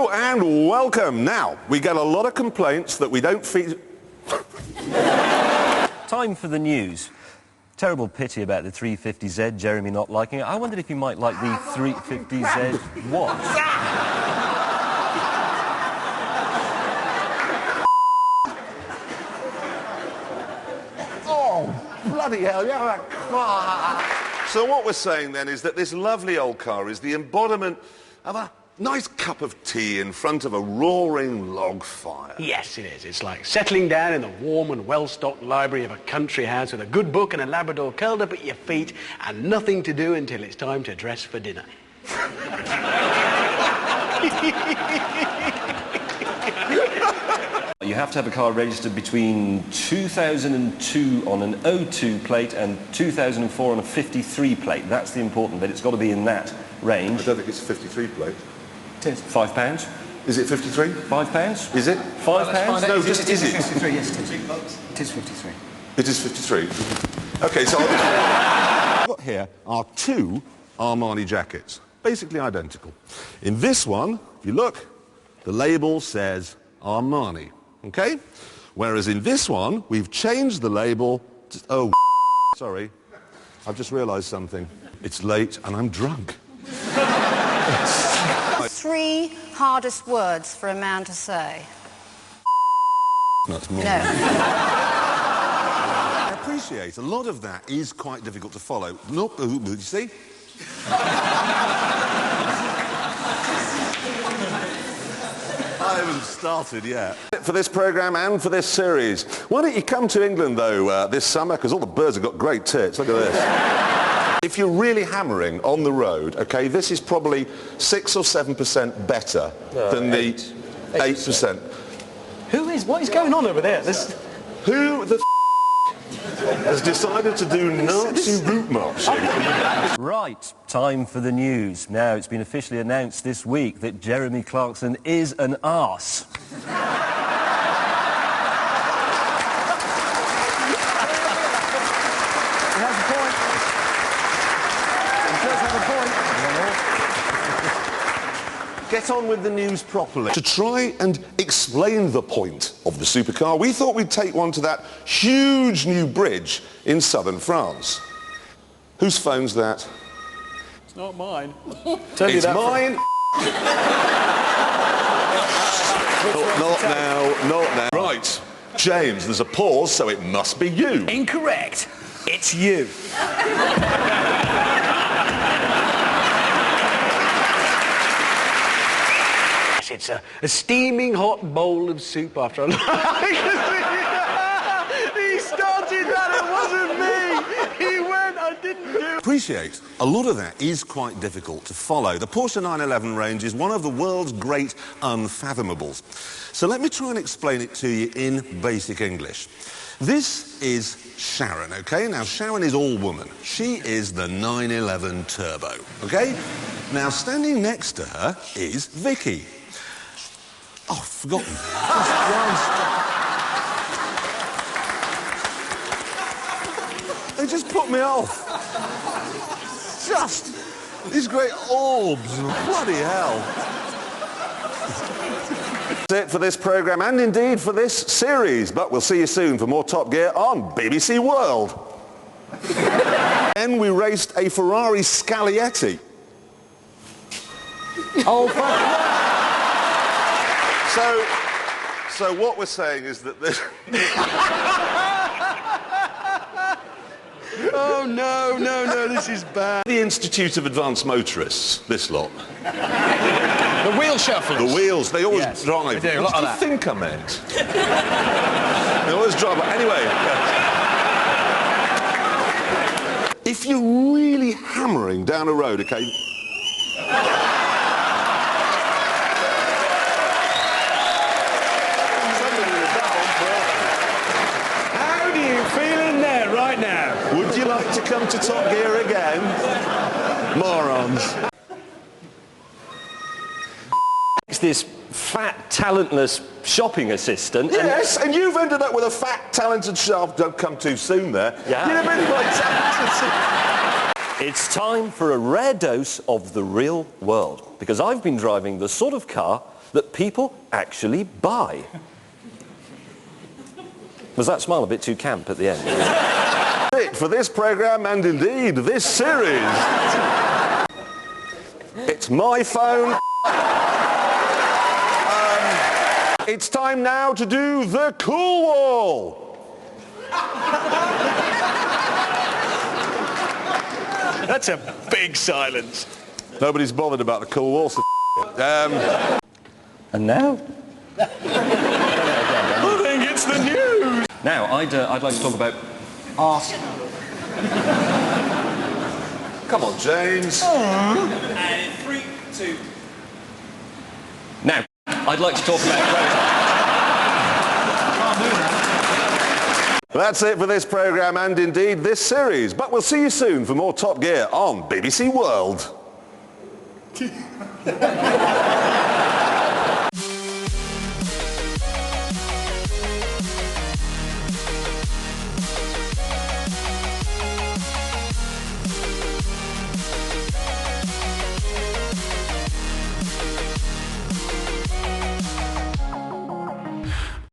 Hello and welcome. Now, we get a lot of complaints that we don't feed... Time for the news. Terrible pity about the 350Z, Jeremy not liking it. I wondered if you might like the 350Z what? Oh, bloody hell, yeah. So what we're saying then is that this lovely old car is the embodiment of a nice cup of tea in front of a roaring log fire. Yes, it is. It's like settling down in the warm and well-stocked library of a country house with a good book and a Labrador curled up at your feet and nothing to do until it's time to dress for dinner. You have to have a car registered between 2002 on an 02 plate and 2004 on a 53 plate. That's the important bit. It's got to be in that range. I don't think it's a 53 plate. It is. £5. Is it 53? £5? Is it? £5? No, just is it? 53, yes, it is. It is 53. It is 53. OK, so what I've got here are two Armani jackets, basically identical. In this one, if you look, the label says Armani, OK? Whereas in this one, we've changed the label to... Oh, sorry. I've just realised something. It's late and I'm drunk. 3 hardest words for a man to say. That's more. No. I appreciate a lot of that is quite difficult to follow. Look, you see? I haven't started yet. For this programme and for this series. Why don't you come to England, though, this summer? Because all the birds have got great tits. Look at this. If you're really hammering on the road, OK, this is probably 6 or 7% better than the 8%. What is going on over there? Who the has decided to do Nazi route marching? Right, time for the news. Now, it's been officially announced this week that Jeremy Clarkson is an arse. Get on with the news properly. To try and explain the point of the supercar, we thought we'd take one to that huge new bridge in southern France. Whose phone's that? It's not mine. It's mine. Not now, not now. Right, James, there's a pause, so it must be you. Incorrect. It's you. It's a steaming hot bowl of soup after a... He started that, it wasn't me! He went, I didn't do it. Appreciate a lot of that is quite difficult to follow. The Porsche 911 range is one of the world's great unfathomable. So let me try and explain it to you in basic English. This is Sharon, OK? Now, Sharon is all woman. She is the 911 Turbo, OK? Now, standing next to her is Vicky. Oh, I've forgotten. They just put me off. Just these great orbs. Bloody hell. That's it for this programme and indeed for this series. But we'll see you soon for more Top Gear on BBC World. Then we raced a Ferrari Scaglietti. Oh, fuck. So what we're saying is that this... Oh, no, this is bad. The Institute of Advanced Motorists, this lot. The wheel shufflers. The wheels, they always drive. They do, a lot what of do you that. think I meant? They always drive. Anyway. If you're really hammering down a road, OK... Would you like to come to Top Gear again? Morons. This fat, talentless shopping assistant. Yes, and you've ended up with a fat, talented shaft. Don't come too soon there. Yeah. You're a bit like talented. It's time for a rare dose of the real world, because I've been driving the sort of car that people actually buy. Was that smile a bit too camp at the end? It for this programme and indeed this series. It's my phone. It's time now to do the cool wall. That's a big silence. Nobody's bothered about the cool wall, so And now? I think it's the news. Now, I'd like to talk about... Arsenal. Come on, James. And 3, 2. Now, I'd like to talk about... That's it for this programme and indeed this series. But we'll see you soon for more Top Gear on BBC World.